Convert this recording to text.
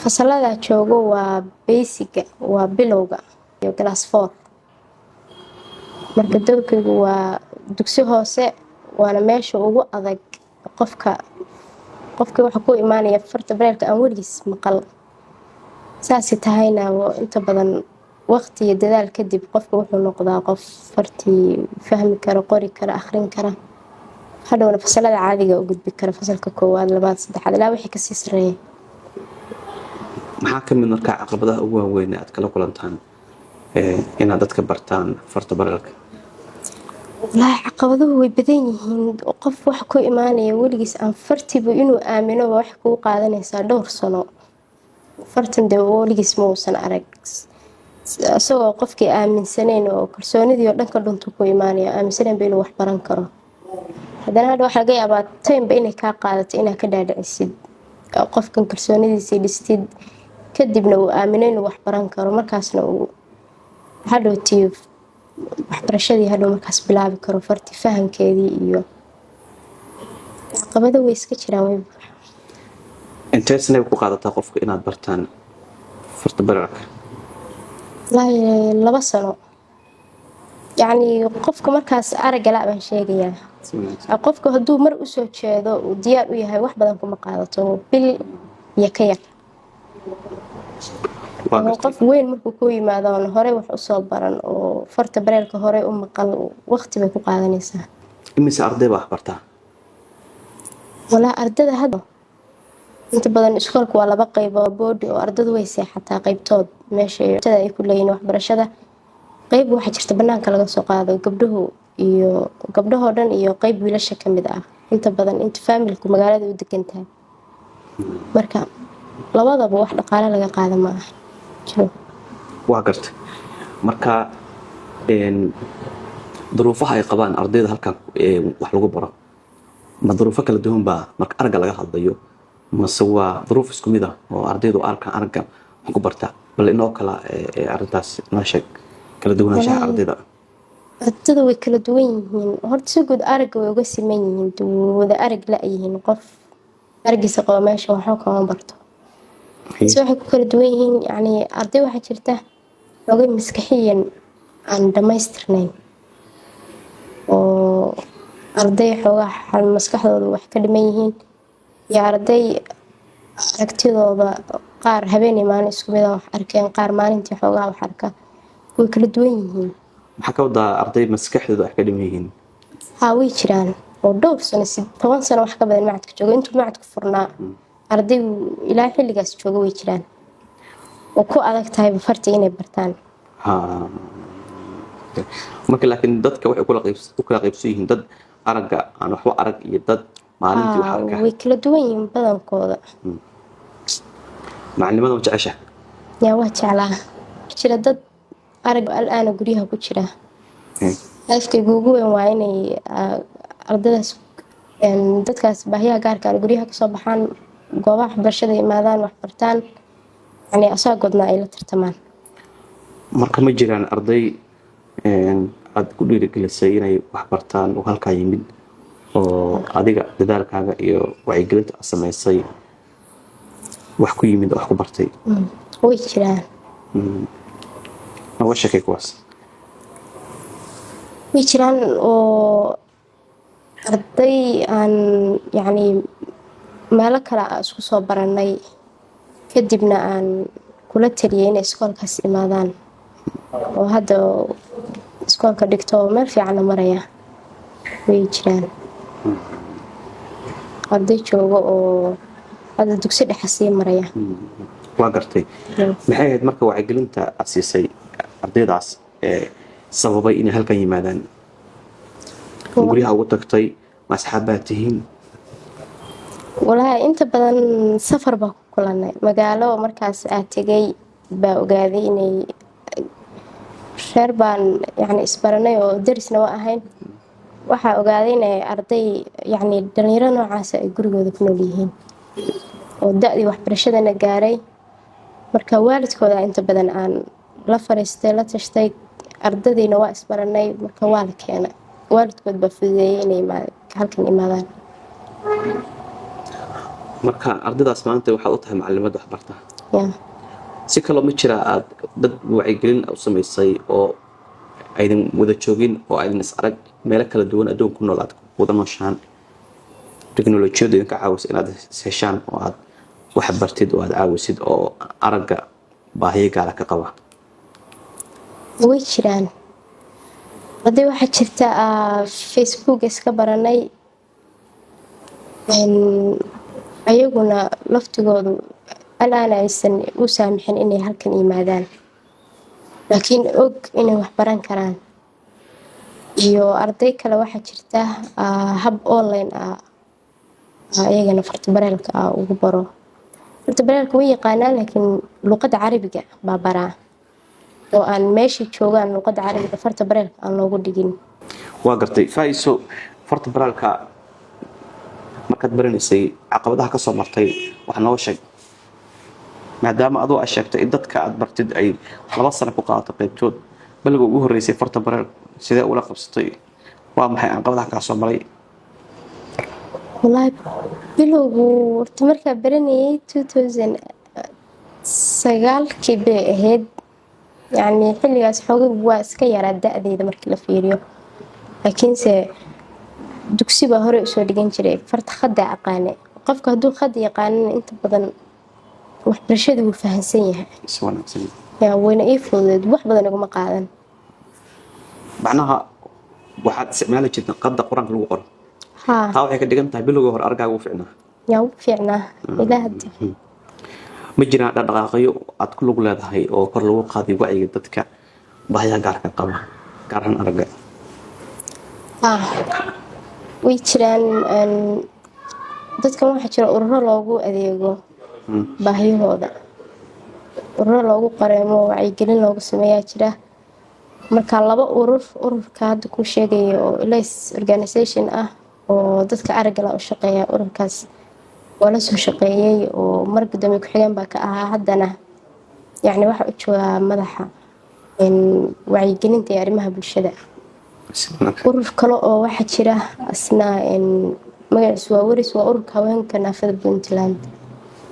fasalada joogo waa basic waa bilowga iyo class 4 marka doorkaygu waa dugsi hoose waana meesha ugu adag qofka waxa ku imaanaya farta bareelka aan weligiis maqal saasi tahayna inta badan waqti iyo dadaal kadib qofka wuxuu noqdaa qof fartii fahmi kara qori kara akhrin kara hadhowna fasalada caadiga u gudbi kara fasalka koowaad labaad saddexaad ilaa wixii kasii sareeyay maxaa ka mid markaa caqabadaha ugu waaweyn aad kala kulantaan inaad dadka bartaan farta bareelka والله caqabaduhu way badan yihiin qof wax ku imaanaya weligiis aan fartiiba inuu aamino wax ku qaadanaysa dhowr sano fartan de weligiis ma uusan arag asagoo qofkii aaminsaneen oo kalsoonidii oo dhanka dhuntu ku imaanaya aaminsaneen inuu wax baran karo haddana waxa laga yaabaa time inay ka qaadato inaad ka dhaadhicisid qofkan kalsoonidiisa dhistid kadibna uu aamino inuu wax baran karo markaasna uu hadhowtii waxbarashadii hadhow markaas bilaabi karo farti fahamkeedii iyo caqabado way iska jiraan way intee sanay ku qaadataa qofka inaad bartaan farta bareelka laba sano يعني qofka markaas aragga la baan sheegayaa qofka haduu mar u soo jeedo uu diyaar u yahay wax badan kuma qaadato bil iyo ka yar qof weyn markuu ku yimaado hore wax u soo baran oo farta bareelka hore u maqal waqti bay ku qaadanaysaa imise arday baa bartaa wala ardada hadda inta badan iskoolku waa laba qayb oo boodi oo ardadu way seexataa qaybtood meesha ay ku leeyihiin waxbarashada qayb waxa jirta banaanka laga soo qaado gabdhaho dhan iyo qayb wiilasha kamid ah inta badan inta familku magaalada u degan tahay marka labadaba wax dhaqaale laga qaado ma aha waa gartay marka duruufaha ay qabaan ardayda halkan wax lagu baro ma duruufo kala duwan baa marka aragga laga hadlayo mase waa duruuf isku mid ah oo ardaydu aragga wax ku barta bal inoo kala arrintaas noo sheeg kala duwanaanshaha ardayda way kala duwan yihiin horta si guud aragga way uga siman yihiin wada arag la yihiin qof araggiisa qaba meesha waxaa kama barto waxay ku kala duwan yihiin yani arday waxaa jirta looga maskaxiyan aan dhamaystirnayn oo arday xoogaa maskaxdooda wax ka dhiman yihiin iyo arday aragtidooda qaar habeenay maalin isku mid ah wax arkeen qaar maalintii xoogaa wax arka way kala duwan yihiin maxaa ka wadaa arday maskaxdooda wax ka dhiman yihiin way jiraan oo dhowr sano 10 sano wax ka badan macadka jooga intuu macadku furnaa arday ilaa xilligaas jooga way jiraan oo ku adag tahay farti inay bartaan marka laakiin dadka waxay ku kala qaybsan yihiin dad aragga aan waxba arag iyo dad maalintii wax arka way kala duwan yihiin badankooda macallimada ma jecesha waa jeclaa jira dad arag al'aana guryaha ku jira afkaygu ugu weyn waa inay ardaydaas dadkaas baahiyaha gaarka ah guryaha ka soo baxaan goobaha waxbarashada imaadaan wax bartaan yani asaagoodna ay la tartamaan marka ma jiraan arday aad ku dhiirigelisay inay wax bartaan oo halkaa yimid oo adiga dadaalkaaga iyo wacyigelinta aad samaysay wax ku yimid oo wax ku bartay way jiraan waa sheekay kuwaas way jiraan oo arday aan yani meelo kale isku soo baranay kadibna aan kula taliyay inay iskoolkaas imaadaan oo hadda iskoolka dhigto meel fiicanna maraya way jiraan arday jooga oo hadda dugsi dhexe sii maraya waa gartay maxay ahayd marka wacyigelinta aad siisay ardaydaas sababay inay halkan yimaadaan guryaha ugu tagtay ma asxaabbaad tihiin walaahi inta badan safar baa ku kulanay magaalo markaas aad tegay baa ogaaday inay reer baan yani isbaranay oo darisna waa ahayn waxaa ogaaday inay arday yani dhalinyaro noocaas ay gurigooda ku nool yihiin oo da'dii waxbarashadana gaaray marka waalidkooda inta badan aan la fariistay la tashtay ardaydiina waa isbaranay marka waa la keenay waalidkood baa fududeeyay inay halkan imaadaan marka ardaydaas maanta waxaad u tahay macallimada wax barta Yeah. si kaloo ma jira aad dad wacyigelin u samaysay oo aydan wada joogin oo aydan is arag meelo kala duwan adduunka ku nool aad wada nooshaan teknolojiyadu idinka caawisa inaad is heshaan oo aad wax bartid oo aad caawisid oo aragga baahiyo gaara ka qaba? way jiraan haddii waxaa jirta Facebook iska baranay ayaguna laftigoodu alaan aysan u saamixin inay halkan yimaadaan laakiin og inay wax baran karaan. iyo arday kale waxaa jirta hab online ayagana fartabareelka ugu baro. fartabareelka way yaqaanaan laakiin luqadda carabiga baa baraa oo aan meeshii joogaan luqadda carabiga fartabareelka aan loogu dhigin. waa gartay Faiso, fartabareelka markaad baranaysay caqabadaha ka soo martay wax noo sheeg, maadaama adoo aad sheegtay in dadka aad bartid ay 2 sano ku qaadato qaybtood baliga ugu horeysay fartabareel sidee ula qabsatay? waa maxay caqabadaha ka soo maray? wallaahi bilowgu horta markaa baranayay 2009 bay ahayd, yacni xilligaas xoogay waa iska yaraa da'deyda markii la fiiriyo, laakiinse dugsi baa hore usoo dhigan jiray farta khadda aqaane. qofka hadduu khad yaqaanana inta badan waxbarashada wuu fahansan yahay. yaa wayna ii fududeed, wax badan iguma qaadan. macnaha waxaad isticmaali jirtay qadda quraanka lagu qoro? haa, taa waxay ka dhigan tahay bilowga hore argaaga u fiicnaa? yaa u fiicnaa ilaa hadda. ma jiraan dhaqdhaqaaqyo aad ku lug leedahay oo kor lagu qaaday wacyiga dadka baahiyaha gaarka qaba gaar ahaan aragga? way jiraan. dadkan waxaa jira ururo loogu adeego baahiyahooda, ururo loogu qareemo wacyigelin loogu sameeyaa jira. marka 2 ururka hadda ku sheegaya oo LACE organization oo dadka aragga la u shaqeeya, ururkaas waa la soo shaqeeyay oo mar gudoomiye ku-xigeen baa ka ahaa, haddana yacni waxa u joogaa madaxa wacyigelinta iyo arrimaha bulshada. urur kale oo waxaa jira asna magaciisu waa waris, waa ururka haweenka naafada Puntland.